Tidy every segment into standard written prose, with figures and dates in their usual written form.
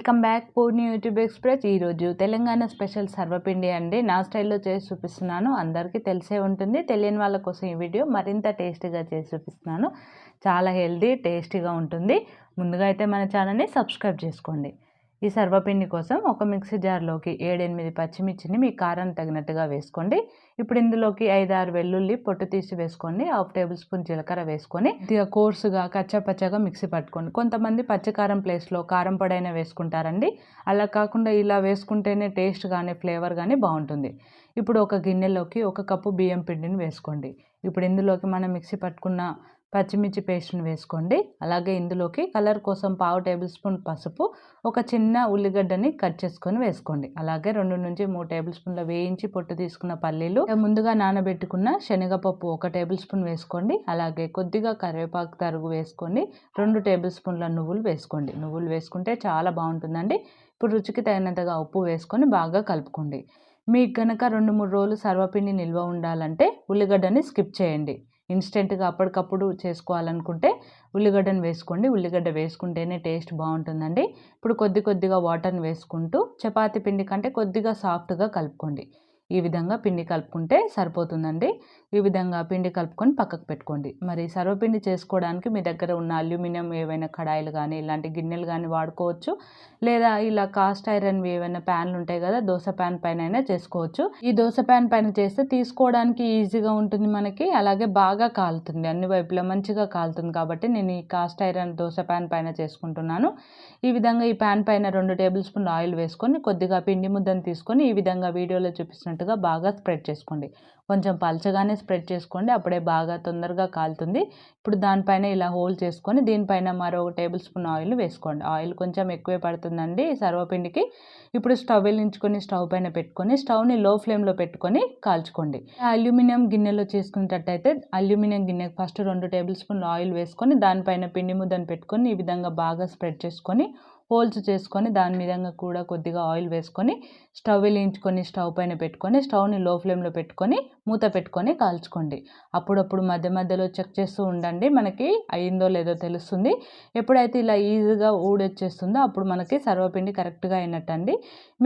Welcome back Purni YouTube express. ఈరోజు Telangana special సర్వపిండి అండి నా స్టైల్లో చేసి చూపిస్తున్నాను. అందరికీ తెలిసే ఉంటుంది, తెలియని వాళ్ళ కోసం ఈ వీడియో మరింత టేస్టీగా చేసి చూపిస్తున్నాను. చాలా హెల్దీ టేస్టీగా ఉంటుంది. ముందుగా అయితే మన ఛానల్ని సబ్స్క్రైబ్ చేసుకోండి. ఈ సర్వపిండి కోసం ఒక మిక్సీ జార్లోకి 7-8 పచ్చిమిర్చిని మీ కారం తగినట్టుగా వేసుకోండి. ఇప్పుడు ఇందులోకి 5-6 వెల్లుల్లి పొట్టు తీసి వేసుకోండి. 1/2 టేబుల్ స్పూన్ జీలకర్ర వేసుకొని కొద్దిగా కోర్సుగా కచ్చాపచ్చాగా మిక్సీ పట్టుకోండి. కొంతమంది పచ్చికారం ప్లేస్లో కారం పొడైనా వేసుకుంటారండి. అలా కాకుండా ఇలా వేసుకుంటేనే టేస్ట్ కానీ ఫ్లేవర్ కానీ బాగుంటుంది. ఇప్పుడు ఒక గిన్నెలోకి 1 కప్పు బియ్యం పిండిని వేసుకోండి. ఇప్పుడు ఇందులోకి మనం మిక్సీ పట్టుకున్న పచ్చిమిర్చి పేస్ట్ని వేసుకోండి. అలాగే ఇందులోకి కలర్ కోసం 1/2 టేబుల్ స్పూన్ పసుపు, ఒక చిన్న ఉల్లిగడ్డని కట్ చేసుకొని వేసుకోండి. అలాగే 2-3 టేబుల్ స్పూన్ల వేయించి పొట్టు తీసుకున్న పల్లీలు, ముందుగా నానబెట్టుకున్న శనగపప్పు 1 టేబుల్ స్పూన్ వేసుకోండి. అలాగే కొద్దిగా కరివేపాకు తరుగు వేసుకోండి. 2 టేబుల్ స్పూన్ల నువ్వులు వేసుకోండి. నువ్వులు వేసుకుంటే చాలా బాగుంటుందండి. ఇప్పుడు రుచికి తగినంతగా ఉప్పు వేసుకొని బాగా కలుపుకోండి. మీకు కనుక 2-3 రోజులు సర్వపిండి నిల్వ ఉండాలంటే ఉల్లిగడ్డని స్కిప్ చేయండి. ఇన్స్టెంట్గా అప్పటికప్పుడు చేసుకోవాలనుకుంటే ఉల్లిగడ్డను వేసుకోండి. ఉల్లిగడ్డ వేసుకుంటేనే టేస్ట్ బాగుంటుందండి. ఇప్పుడు కొద్దిగా వాటర్ని వేసుకుంటూ చపాతీ పిండి కంటే కొద్దిగా సాఫ్ట్గా కలుపుకోండి. ఈ విధంగా పిండి కలుపుకుంటే సరిపోతుందండి. ఈ విధంగా పిండి కలుపుకొని పక్కకు పెట్టుకోండి. మరి సర్వపిండి చేసుకోవడానికి మీ దగ్గర ఉన్న అల్యూమినియం ఏవైనా కడాయిలు కానీ ఇలాంటి గిన్నెలు కానీ వాడుకోవచ్చు. లేదా ఇలా కాస్ట్ ఐరన్వి ఏవైనా ప్యాన్లు ఉంటాయి కదా, దోశ ప్యాన్ పైన అయినా చేసుకోవచ్చు. ఈ దోశ ప్యాన్ పైన చేస్తే తీసుకోవడానికి ఈజీగా ఉంటుంది మనకి. అలాగే బాగా కాలుతుంది, అన్ని వైపులా మంచిగా కాలుతుంది. కాబట్టి నేను ఈ కాస్ట్ ఐరన్ దోశ ప్యాన్ పైన చేసుకుంటున్నాను. ఈ విధంగా ఈ ప్యాన్ పైన 2 టేబుల్ స్పూన్ ఆయిల్ వేసుకొని కొద్దిగా పిండి ముద్దను తీసుకొని ఈ విధంగా వీడియోలో చూపిస్తున్నట్టుగా బాగా స్ప్రెడ్ చేసుకోండి. కొంచెం పల్చగానే స్ప్రెడ్ చేసుకోండి, అప్పుడే బాగా తొందరగా కాలుతుంది. ఇప్పుడు దానిపైన ఇలా హోల్ చేసుకొని దీనిపైన మరో 1 టేబుల్ స్పూన్ ఆయిల్ వేసుకోండి. ఆయిల్ కొంచెం ఎక్కువే పడుతుందండి ఈ సర్వపిండికి. ఇప్పుడు స్టవ్ వెలిగించుకొని స్టవ్ పైన పెట్టుకొని స్టవ్ని లో ఫ్లేమ్లో పెట్టుకొని కాల్చుకోండి. అల్యూమినియం గిన్నెలో చేసుకునేటట్టయితే అల్యూమినియం గిన్నెకి ఫస్ట్ 2 టేబుల్ స్పూన్లు ఆయిల్ వేసుకొని దానిపైన పిండి ముద్దను పెట్టుకొని ఈ విధంగా బాగా స్ప్రెడ్ చేసుకొని హోల్స్ చేసుకొని దాని మీద కూడా కొద్దిగా ఆయిల్ వేసుకొని స్టవ్ వెలిగించుకొని స్టవ్ పైన పెట్టుకొని స్టవ్ని లో ఫ్లేమ్లో పెట్టుకొని మూత పెట్టుకొని కాల్చుకోండి. అప్పుడప్పుడు మధ్య మధ్యలో చెక్ చేస్తూ ఉండండి, మనకి అయిందో లేదో తెలుస్తుంది. ఎప్పుడైతే ఇలా ఈజీగా ఊడొచ్చేస్తుందో అప్పుడు మనకి సర్వపిండి కరెక్ట్గా అయినట్టండి.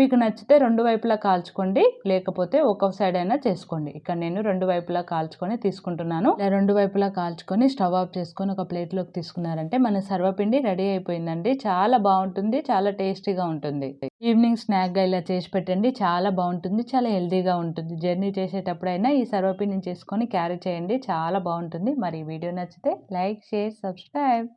మీకు నచ్చితే 2 వైపులా కాల్చుకోండి, లేకపోతే ఒక సైడ్ అయినా చేసుకోండి. ఇక్కడ నేను 2 వైపులా కాల్చుకొని తీసుకుంటున్నాను. ఇలా 2 వైపులా కాల్చుకొని స్టవ్ ఆఫ్ చేసుకొని ఒక ప్లేట్లోకి తీసుకున్నారంటే మన సర్వపిండి రెడీ అయిపోయిందండి. చాలా బాగుంటుంది, చాలా టేస్టీగా ఉంటుంది. ఈవినింగ్ స్నాక్గా ఇలా చేసి పెట్టండి, చాలా బాగుంటుంది, చాలా హెల్తీగా ఉంటుంది. జర్నీ చేసేటప్పుడైనా ఈ సర్వపిండిని చేసుకొని క్యారీ చేయండి, చాలా బాగుంటుంది. మరి ఈ వీడియో నచ్చితే లైక్, షేర్, సబ్స్క్రైబ్.